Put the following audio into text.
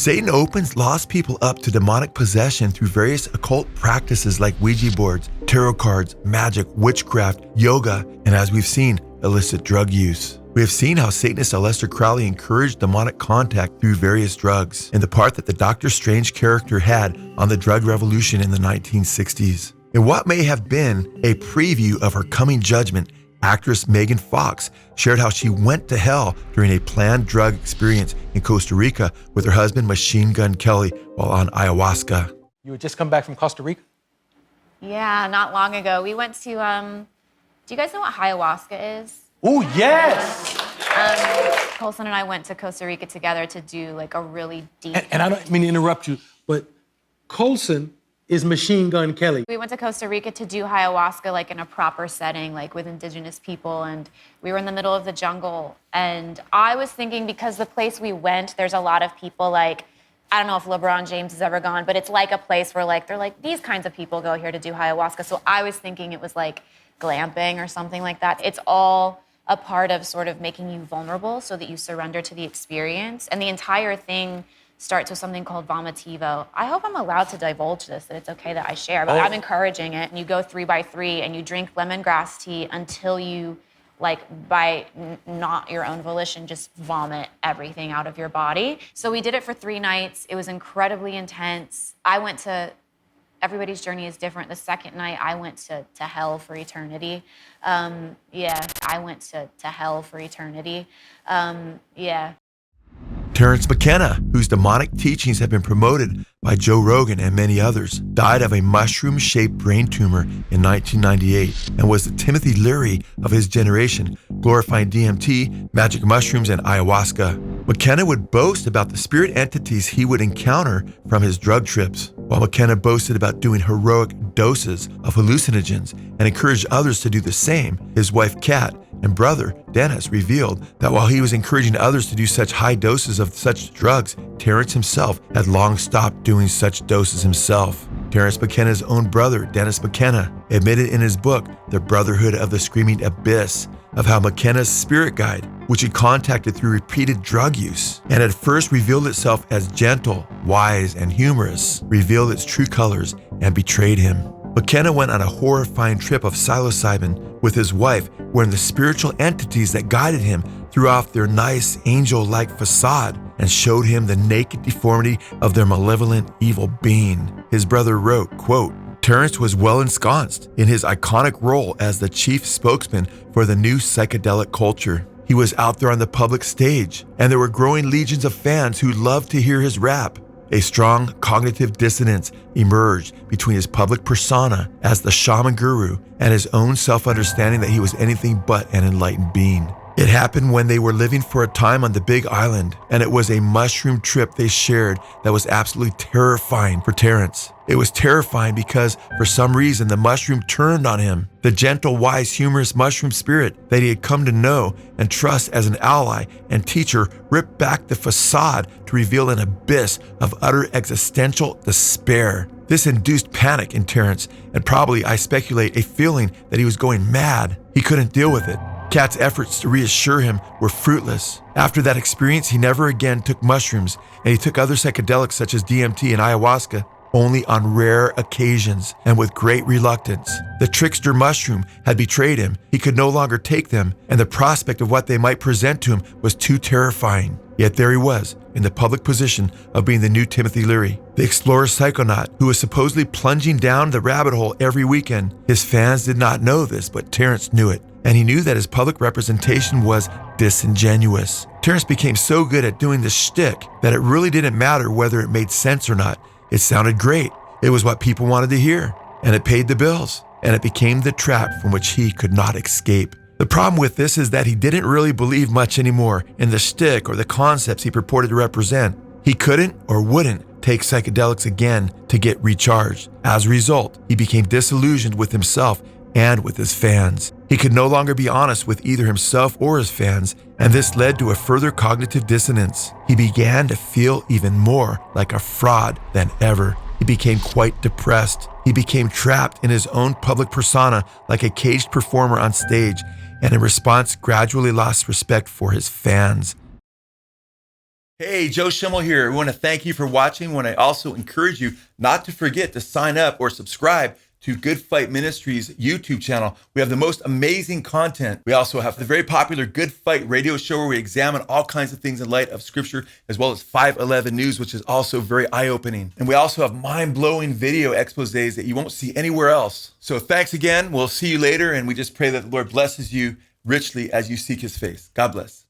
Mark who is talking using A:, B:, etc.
A: Satan opens lost people up to demonic possession through various occult practices like Ouija boards, tarot cards, magic, witchcraft, yoga, and as we've seen, illicit drug use. We have seen how Satanist Aleister Crowley encouraged demonic contact through various drugs, and the part that the Doctor Strange character had on the drug revolution in the 1960s. In what may have been a preview of her coming judgment, actress Megan Fox shared how she went to hell during a planned drug experience in Costa Rica with her husband Machine Gun Kelly while on ayahuasca.
B: You had just come back from Costa Rica?
C: Yeah, not long ago. We went to, do you guys know what ayahuasca is?
B: Oh, yes!
C: Colson and I went to Costa Rica together to do like a really deep...
B: And I don't mean to interrupt you, but Colson is Machine Gun Kelly.
C: We went to Costa Rica to do ayahuasca like in a proper setting, like with indigenous people, and we were in the middle of the jungle. And I was thinking, because the place we went, there's a lot of people like, I don't know if LeBron James has ever gone, but it's like a place where like, they're like, these kinds of people go here to do ayahuasca. So I was thinking it was like glamping or something like that. It's all a part of sort of making you vulnerable so that you surrender to the experience. And the entire thing starts with something called vomitivo. I hope I'm allowed to divulge this, that it's okay that I share, but I'm encouraging it. And you go 3 by 3 and you drink lemongrass tea until you, like, by not your own volition, just vomit everything out of your body. So we did it for 3 nights. It was incredibly intense. Everybody's journey is different. The second night, I went to hell for eternity. I went to hell for eternity.
A: Terence McKenna, whose demonic teachings have been promoted by Joe Rogan and many others, died of a mushroom-shaped brain tumor in 1998 and was the Timothy Leary of his generation, glorifying DMT, magic mushrooms, and ayahuasca. McKenna would boast about the spirit entities he would encounter from his drug trips, while McKenna boasted about doing heroic doses of hallucinogens and encouraged others to do the same. His wife, Kat, and brother, Dennis, revealed that while he was encouraging others to do such high doses of such drugs, Terence himself had long stopped doing such doses himself. Terence McKenna's own brother, Dennis McKenna, admitted in his book, The Brotherhood of the Screaming Abyss, of how McKenna's spirit guide, which he contacted through repeated drug use, and at first revealed itself as gentle, wise, and humorous, revealed its true colors and betrayed him. McKenna went on a horrifying trip of psilocybin with his wife, wherein the spiritual entities that guided him threw off their nice angel-like facade and showed him the naked deformity of their malevolent evil being. His brother wrote, quote, Terence was well ensconced in his iconic role as the chief spokesman for the new psychedelic culture. He was out there on the public stage, and there were growing legions of fans who loved to hear his rap. A strong cognitive dissonance emerged between his public persona as the shaman guru and his own self-understanding that he was anything but an enlightened being. It happened when they were living for a time on the Big Island, and it was a mushroom trip they shared that was absolutely terrifying for Terence. It was terrifying because, for some reason, the mushroom turned on him. The gentle, wise, humorous mushroom spirit that he had come to know and trust as an ally and teacher ripped back the facade to reveal an abyss of utter existential despair. This induced panic in Terence, and probably, I speculate, a feeling that he was going mad. He couldn't deal with it. Kat's efforts to reassure him were fruitless. After that experience, he never again took mushrooms, and he took other psychedelics such as DMT and ayahuasca only on rare occasions and with great reluctance. The trickster mushroom had betrayed him. He could no longer take them, and the prospect of what they might present to him was too terrifying. Yet there he was, in the public position of being the new Timothy Leary, the explorer psychonaut who was supposedly plunging down the rabbit hole every weekend. His fans did not know this, but Terence knew it, and he knew that his public representation was disingenuous. Terence became so good at doing the shtick that it really didn't matter whether it made sense or not. It sounded great. It was what people wanted to hear, and it paid the bills, and it became the trap from which he could not escape. The problem with this is that he didn't really believe much anymore in the shtick or the concepts he purported to represent. He couldn't or wouldn't take psychedelics again to get recharged. As a result, he became disillusioned with himself and with his fans. He could no longer be honest with either himself or his fans, and this led to a further cognitive dissonance. He began to feel even more like a fraud than ever. He became quite depressed. He became trapped in his own public persona like a caged performer on stage, and in response gradually lost respect for his fans. Hey, Joe Schimmel here. We want to thank you for watching. We want to also encourage you not to forget to sign up or subscribe to Good Fight Ministries YouTube channel. We have the most amazing content. We also have the very popular Good Fight radio show where we examine all kinds of things in light of scripture, as well as 511 News, which is also very eye-opening. And we also have mind-blowing video exposés that you won't see anywhere else. So thanks again. We'll see you later, and we just pray that the Lord blesses you richly as you seek his face. God bless.